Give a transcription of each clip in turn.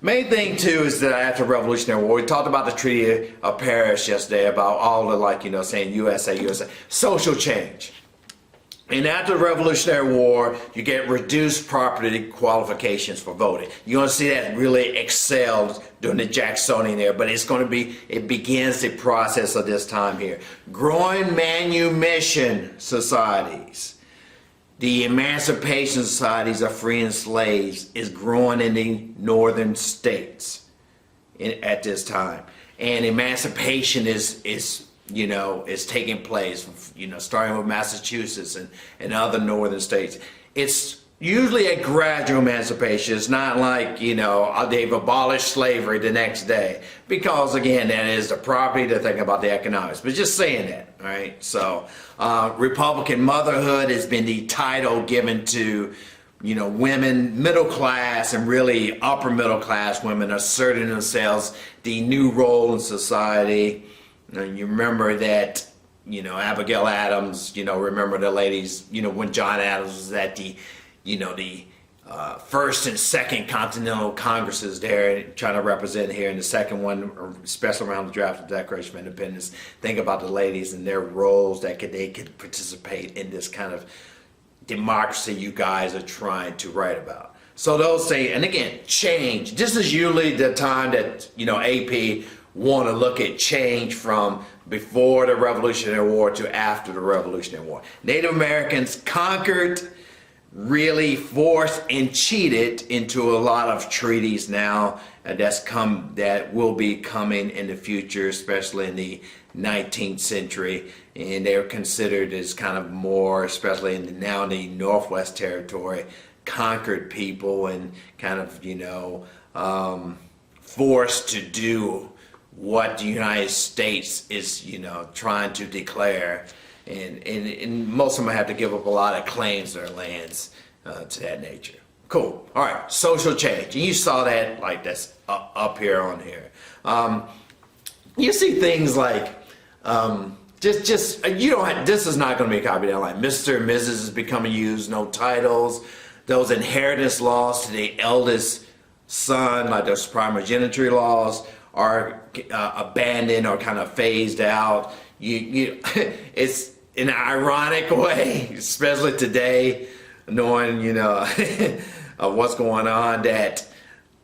Main thing too is that after the Revolutionary War, we talked about the Treaty of Paris yesterday, about all the saying USA, USA, social change. And after the Revolutionary War, you get reduced property qualifications for voting. You're going to see that really excelled during the Jacksonian era, but it begins the process of this time here. Growing manumission societies. The emancipation societies of freeing slaves is growing in the northern states at this time. And emancipation is taking place, starting with Massachusetts and other northern states. It's usually a gradual emancipation. It's not like, they've abolished slavery the next day. Because, again, that is the property to think about the economics. But just saying that, all right? So, Republican motherhood has been the title given to, women, middle class, and really upper middle class women asserting themselves the new role in society. You remember that, Abigail Adams, remember the ladies, when John Adams was at the first and second Continental Congresses there, trying to represent here, and the second one, especially around the draft of the Declaration of Independence. Think about the ladies and their roles that they could participate in this kind of democracy you guys are trying to write about. So those things, and again, change. This is usually the time that, AP want to look at change from before the Revolutionary War to after the Revolutionary War. Native Americans conquered, really forced and cheated into a lot of treaties now that will be coming in the future, especially in the 19th century, and they're considered as kind of more, especially in the Northwest Territory, conquered people and kind of forced to do what the United States is trying to declare. And most of them have to give up a lot of claims to their lands to that nature. Cool. All right. Social change. And you saw that that's up here on here. You see things like you don't have, this is not going to be a copy down like Mr. and Mrs. is becoming used, no titles. Those inheritance laws to the eldest son, like those primogeniture laws, are abandoned or kind of phased out. It's in an ironic way, especially today, knowing what's going on, that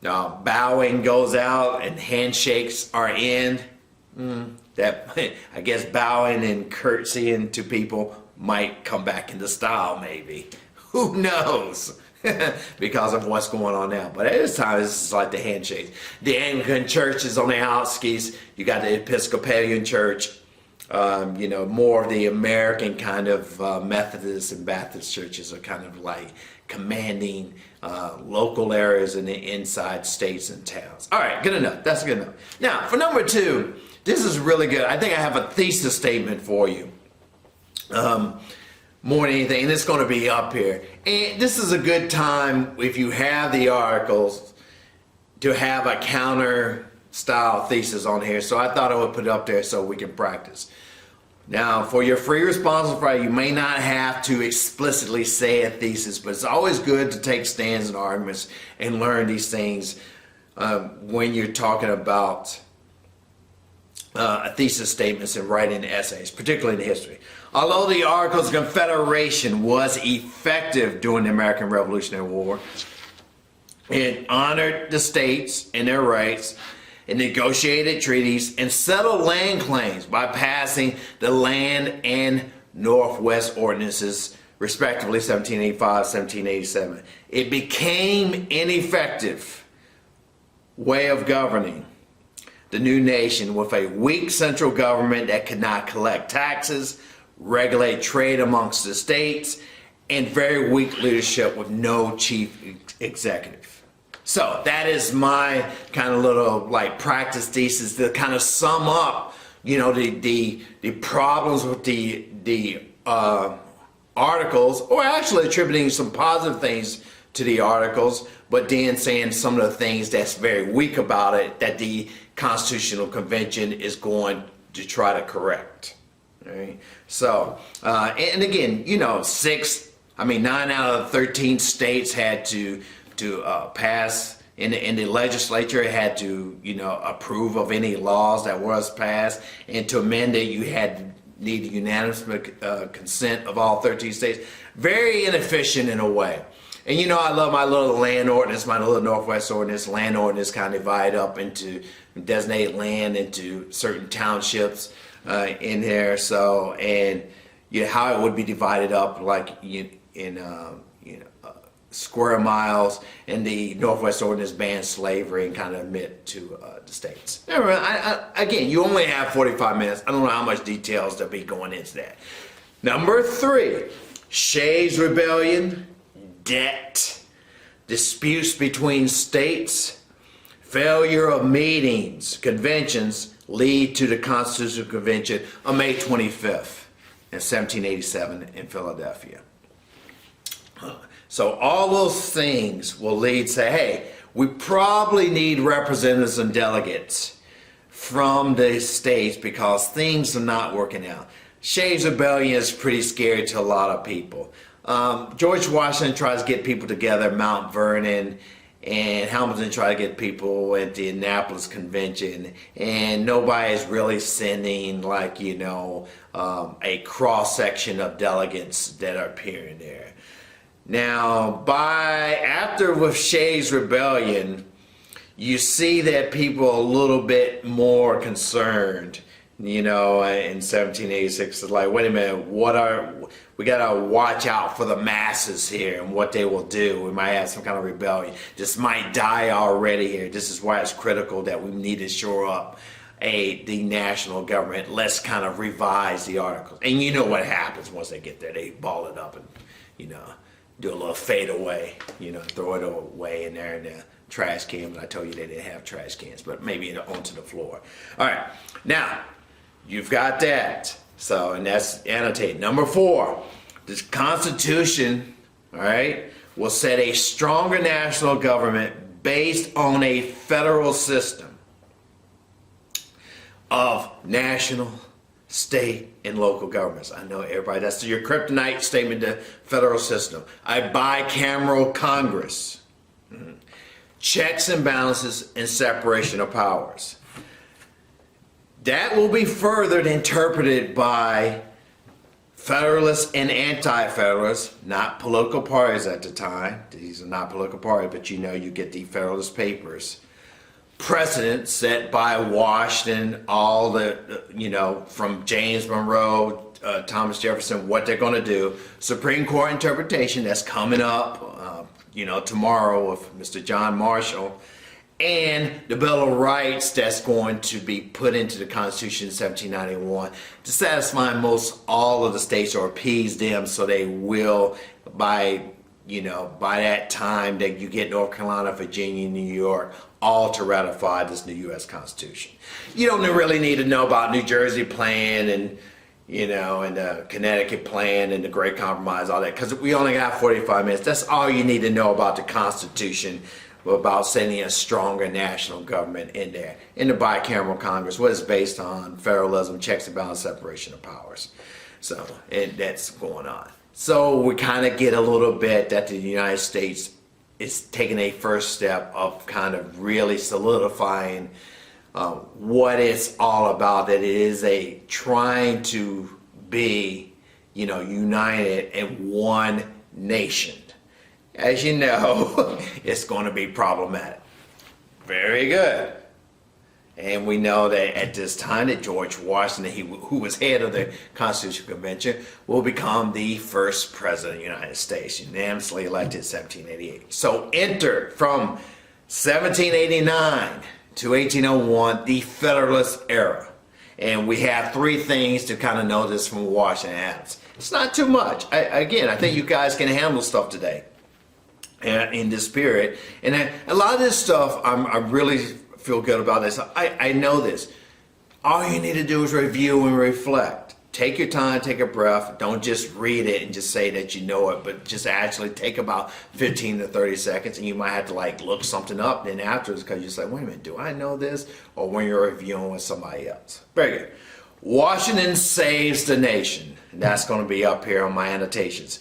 bowing goes out and handshakes are in. That I guess bowing and curtsying to people might come back into style, maybe. Who knows? Because of what's going on now. But at this time, this is like the handshakes. The Anglican Church is on the outskirts. You got the Episcopalian Church. More of the American kind of Methodist and Baptist churches are kind of like commanding local areas in the inside states and towns. All right, good enough. That's good enough. Now, for number 2, this is really good. I think I have a thesis statement for you. More than anything, and it's going to be up here. And this is a good time, if you have the articles, to have a counter style thesis on here. So I thought I would put it up there so we can practice. Now, for your free responsible Friday, you may not have to explicitly say a thesis, but it's always good to take stands and arguments and learn these things when you're talking about thesis statements and writing essays, particularly in history. Although the Articles of Confederation was effective during the American Revolutionary War, it honored the states and their rights, and negotiated treaties, and settled land claims by passing the Land and Northwest Ordinances, respectively 1785, 1787. It became an ineffective way of governing the new nation with a weak central government that could not collect taxes, regulate trade amongst the states, and very weak leadership with no chief executive. So that is my kind of little practice thesis to kind of sum up, the problems with the articles, or actually attributing some positive things to the articles, but then saying some of the things that's very weak about it that the Constitutional Convention is going to try to correct. All right. So, and again, 9 out of 13 states had to pass in the legislature had to, approve of any laws that was passed, and to amend it, you had need unanimous consent of all 13 states. Very inefficient in a way. And I love my little land ordinance, my little Northwest ordinance. Land ordinance kind of divide up into designated land into certain townships in there. So, and how it would be divided up, like square miles, and the Northwest ordinance bans slavery and kind of admit to the states. Anyway, again, you only have 45 minutes. I don't know how much details there'll be going into that. Number 3, Shays Rebellion, debt, disputes between states, failure of meetings, conventions lead to the Constitutional Convention on May 25th in 1787 in Philadelphia. So all those things will lead to, hey, we probably need representatives and delegates from the states because things are not working out. Shays Rebellion is pretty scary to a lot of people. George Washington tries to get people together at Mount Vernon, and Hamilton tried to get people at the Annapolis Convention, and nobody is really sending a cross-section of delegates that are appearing there. Now, after with Shays Rebellion, you see that people are a little bit more concerned. In 1786, it's like, wait a minute, we gotta watch out for the masses here and what they will do. We might have some kind of rebellion. This might die already here. This is why it's critical that we need to shore up the national government. Let's kind of revise the articles. And you know what happens once they get there. They ball it up and, do a little fade away, throw it away in there in the trash can. But I told you they didn't have trash cans, but maybe onto the floor. All right, now you've got that. So, and that's annotated. Number 4, this Constitution, all right, will set a stronger national government based on a federal system of national, state, and local governments. I know everybody, that's your kryptonite statement, the federal system. A bicameral Congress. Checks and balances and separation of powers. That will be further interpreted by Federalists and Anti-Federalists, not political parties at the time. These are not political parties, but you get the Federalist Papers. Precedent set by Washington, all from James Monroe, Thomas Jefferson, what they're going to do. Supreme Court interpretation that's coming up, tomorrow with Mr. John Marshall, and the Bill of Rights that's going to be put into the Constitution in 1791 to satisfy most all of the states or appease them, so they will by that time that you get North Carolina, Virginia, New York, all to ratify this new U.S. Constitution. You don't really need to know about New Jersey plan and the Connecticut plan and the Great Compromise, all that, because we only got 45 minutes. That's all you need to know about the Constitution, about sending a stronger national government in there. In the bicameral Congress, what is based on federalism, checks and balances, separation of powers. So, and that's going on. So we kind of get a little bit that the United States is taking a first step of kind of really solidifying what it's all about. That it is trying to be, united in one nation. As you know, it's going to be problematic. Very good. And we know that at this time that George Washington, who was head of the Constitutional Convention, will become the first president of the United States, unanimously elected in 1788. So enter from 1789 to 1801, the Federalist era. And we have 3 things to kind of notice from Washington Adams. It's not too much. I think you guys can handle stuff today in this period. And a lot of this stuff, I really feel good about this. I know this. All you need to do is review and reflect. Take your time, take a breath. Don't just read it and just say that you know it, but just actually take about 15 to 30 seconds, and you might have to look something up then afterwards, because you're like, wait a minute, do I know this? Or when you're reviewing with somebody else. Very good. Washington saves the nation. And that's going to be up here on my annotations.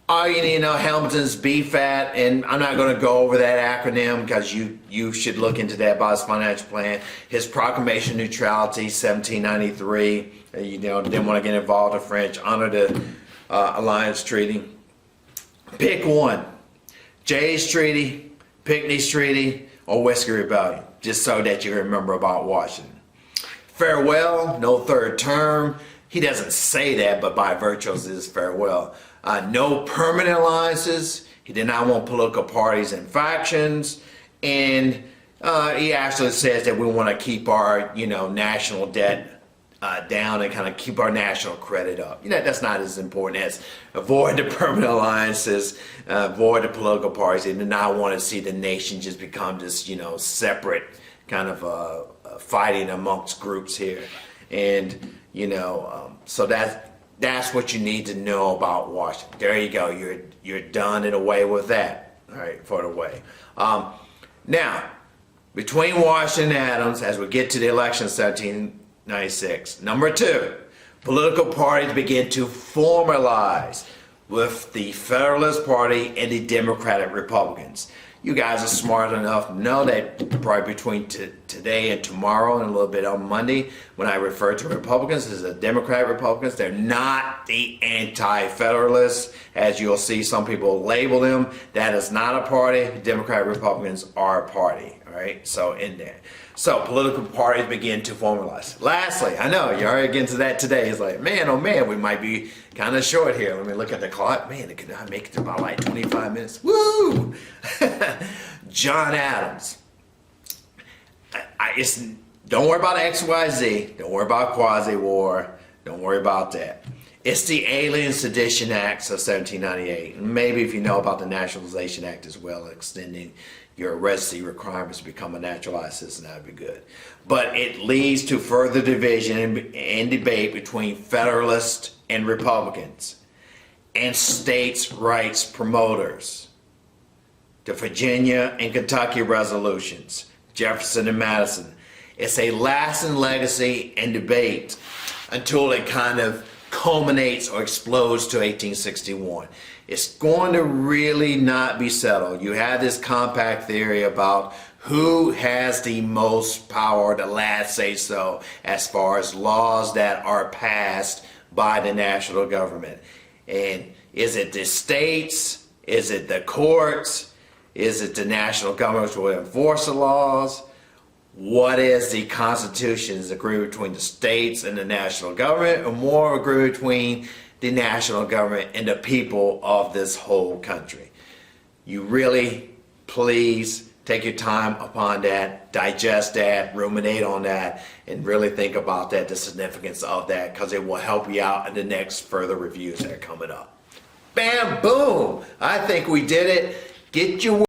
You know, Hamilton's BFAT, and I'm not going to go over that acronym because you should look into that about his financial plan. His Proclamation of Neutrality, 1793. You know, didn't want to get involved in French. Honor the Alliance Treaty. Pick one: Jay's Treaty, Pinckney's Treaty, or Whiskey Rebellion, just so that you remember about Washington. Farewell, no third term. He doesn't say that, but by virtue of his farewell. No permanent alliances. He did not want political parties and factions. And he actually says that we want to keep our, you know, national debt down and kind of keep our national credit up. You know, that's not as important as avoid the permanent alliances, avoid the political parties. They did not want to see the nation just become this, you know, separate kind of fighting amongst groups here. And, you know, so that's what you need to know about Washington. There you go. You're done and away with that. All right, for the way. Now, between Washington and Adams, as we get to the election of 1796, number two, political parties begin to formalize with the Federalist Party and the Democratic Republicans. You guys are smart enough to know that probably between today and tomorrow and a little bit on Monday, when I refer to Republicans as the Democratic Republicans, they're not the anti-Federalists, as you'll see some people label them. That is not a party. Democratic Republicans are a party, all right? So in there. So political parties begin to formalize. Lastly, I know you're already getting to that today. It's like, man, oh man, we might be kind of short here. Let me look at the clock. Man, can I make it to about like 25 minutes? Woo! John Adams. Don't worry about XYZ. Don't worry about Quasi-War. Don't worry about that. It's the Alien Sedition Acts of 1798. Maybe if you know about the Naturalization Act as well, extending your residency requirements to become a naturalized citizen, that would be good. But it leads to further division and debate between Federalists and Republicans and states' rights promoters. The Virginia and Kentucky resolutions, Jefferson and Madison. It's a lasting legacy and debate until it kind of culminates or explodes to 1861. It's going to really not be settled. You have this compact theory about who has the most power, the last say so, as far as laws that are passed by the national government. And is it the states? Is it the courts? Is it the national government which will enforce the laws? What is the Constitution's agreement between the states and the national government, or more agreement between the national government and the people of this whole country? You really, please take your time upon that, digest that, ruminate on that, and really think about that, the significance of that, because it will help you out in the next further reviews that are coming up. Bam, boom! I think we did it. Get your